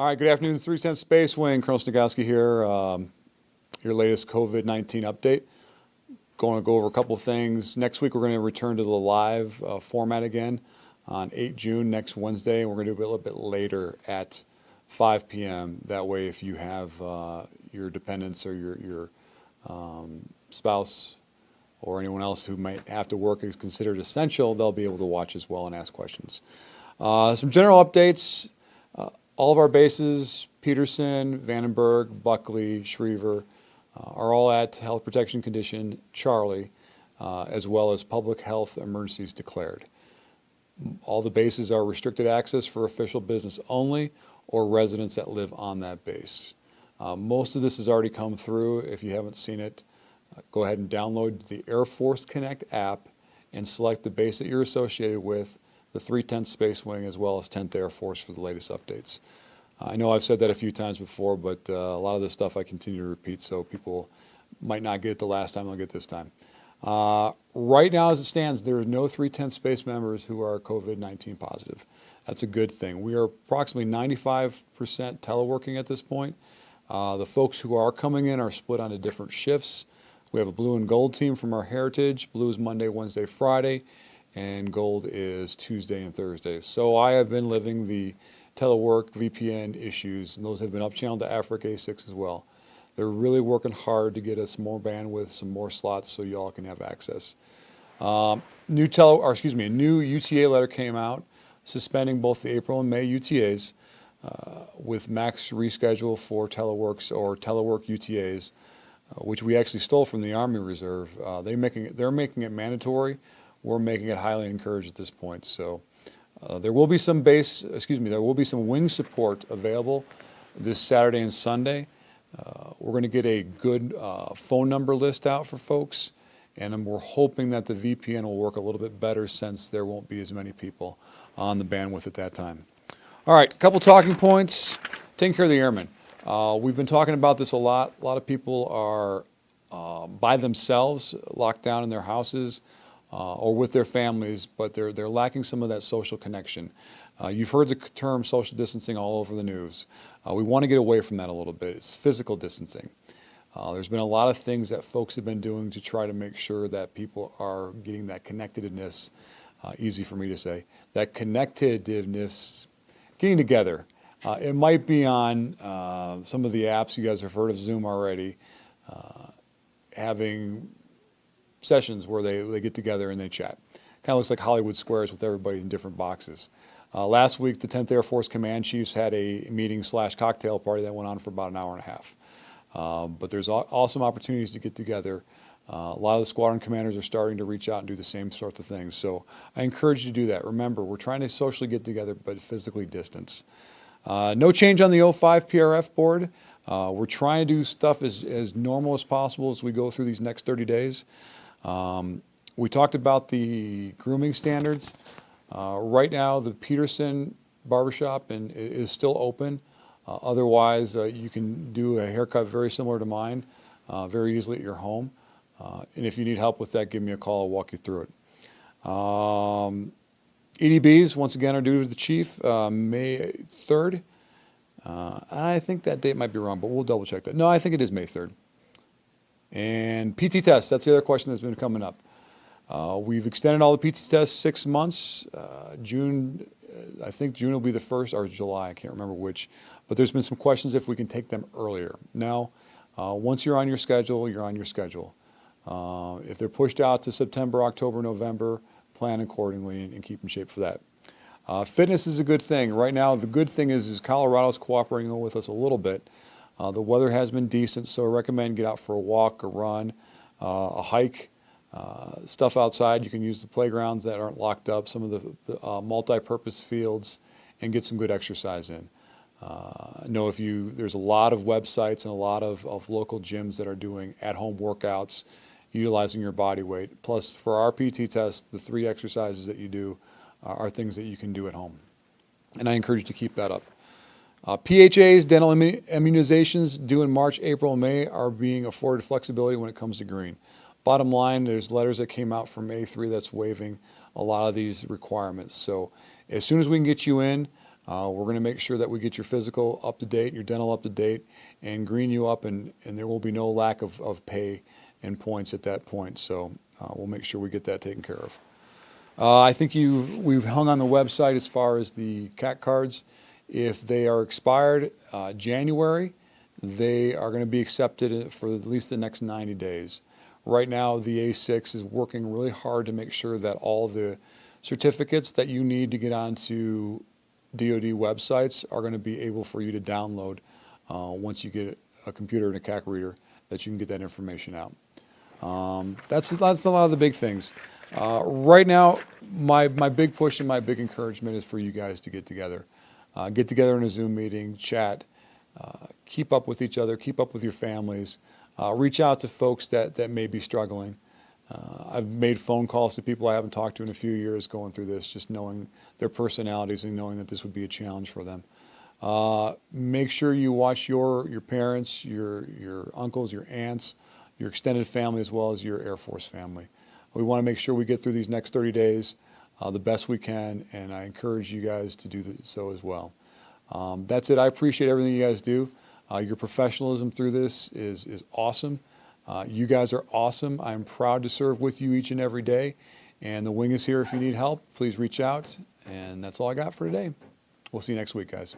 All right, good afternoon, 310 Space Wing. Colonel Snagowski here. Your latest COVID-19 update. Going to go over a couple of things. Next week, we're going to return to the live format again on 8 June, next Wednesday. And we're going to do it a little bit later at 5 p.m. That way, if you have your dependents or your spouse or anyone else who might have to work is considered essential, they'll be able to watch as well and ask questions. Some general updates. All of our bases, Peterson, Vandenberg, Buckley, Schriever, are all at health protection condition Charlie, as well as public health emergencies declared. All the bases are restricted access for official business only or residents that live on that base. Most of this has already come through. If you haven't seen it, go ahead and download the Air Force Connect app and select the base that you're associated with, the 310th Space Wing, as well as 10th Air Force for the latest updates. I know I've said that a few times before, but a lot of this stuff I continue to repeat, so people might not get it the last time, they'll get this time. Right now, as it stands, there are no 310th Space members who are COVID-19 positive. That's a good thing. We are approximately 95% teleworking at this point. The folks who are coming in are split onto different shifts. We have a blue and gold team from our heritage. Blue is Monday, Wednesday, Friday, and gold is Tuesday and Thursday. So I have been living the telework VPN issues, and those have been up-channeled to Africa A6 as well. They're really working hard to get us more bandwidth, some more slots, so y'all can have access. A new UTA letter came out suspending both the April and May UTAs with max reschedule for teleworks or telework UTAs, which we actually stole from the Army Reserve. They're making it mandatory. We're making it highly encouraged at this point. So there will be some wing support available this Saturday and Sunday. We're going to get a good phone number list out for folks, and we're hoping that the VPN will work a little bit better since there won't be as many people on the bandwidth at that time. All right, a couple talking points. Taking care of the airmen. We've been talking about this a lot. A lot of people are by themselves, locked down in their houses, or with their families, but they're lacking some of that social connection. You've heard the term social distancing all over the news. We want to get away from that a little bit. It's physical distancing. There's been a lot of things that folks have been doing to try to make sure that people are getting that connectedness, easy for me to say, that connectedness, getting together. It might be on some of the apps. You guys have heard of Zoom already, having sessions where they get together and they chat. Kind of looks like Hollywood Squares with everybody in different boxes. Last week, the 10th Air Force Command Chiefs had a meeting/cocktail party that went on for about an hour and a half. But there's awesome opportunities to get together. A lot of the squadron commanders are starting to reach out and do the same sorts of things. So I encourage you to do that. Remember, we're trying to socially get together, but physically distance. No change on the 05 PRF board. We're trying to do stuff as normal as possible as we go through these next 30 days. We talked about the grooming standards. Right now, the Peterson barbershop is still open. Otherwise, you can do a haircut very similar to mine very easily at your home. And if you need help with that, give me a call. I'll walk you through it. EDBs, once again, are due to the chief May 3rd. I think that date might be wrong, but we'll double check that. No, I think it is May 3rd. And PT tests, that's the other question that's been coming up. We've extended all the PT tests 6 months. June, I think June will be the first, or July, I can't remember which. But there's been some questions if we can take them earlier. Now, once you're on your schedule, you're on your schedule. If they're pushed out to September, October, November, plan accordingly and keep in shape for that. Fitness is a good thing. Right now, the good thing is Colorado's cooperating with us a little bit. The weather has been decent, so I recommend get out for a walk, a run, a hike, stuff outside. You can use the playgrounds that aren't locked up, some of the multi-purpose fields, and get some good exercise in. I know there's a lot of websites and a lot of local gyms that are doing at-home workouts, utilizing your body weight. Plus, for our PT test, the 3 exercises that you do are things that you can do at home. And I encourage you to keep that up. PHAs, dental immunizations due in March, April, and May are being afforded flexibility when it comes to green. Bottom line, there's letters that came out from A3 that's waiving a lot of these requirements. So as soon as we can get you in, We're going to make sure that we get your physical up to date, your dental up to date, and green you up, and there will be no lack of pay and points at that point. So we'll make sure we get that taken care of. I think we've hung on the website as far as the CAC cards. If they are expired January, they are going to be accepted for at least the next 90 days. Right now, the A6 is working really hard to make sure that all the certificates that you need to get onto DoD websites are going to be able for you to download once you get a computer and a CAC reader, that you can get that information out. That's a lot of the big things. Right now, my big push and my big encouragement is for you guys to get together. Get together in a Zoom meeting, chat, keep up with each other, keep up with your families, reach out to folks that may be struggling. I've made phone calls to people I haven't talked to in a few years going through this, just knowing their personalities and knowing that this would be a challenge for them. Make sure you watch your parents, your uncles, your aunts, your extended family, as well as your Air Force family. We want to make sure we get through these next 30 days the best we can, and I encourage you guys to do so as well. That's it. I appreciate everything you guys do. Your professionalism through this is awesome. You guys are awesome. I'm proud to serve with you each and every day, and the wing is here if you need help. Please reach out, and that's all I got for today. We'll see you next week, guys.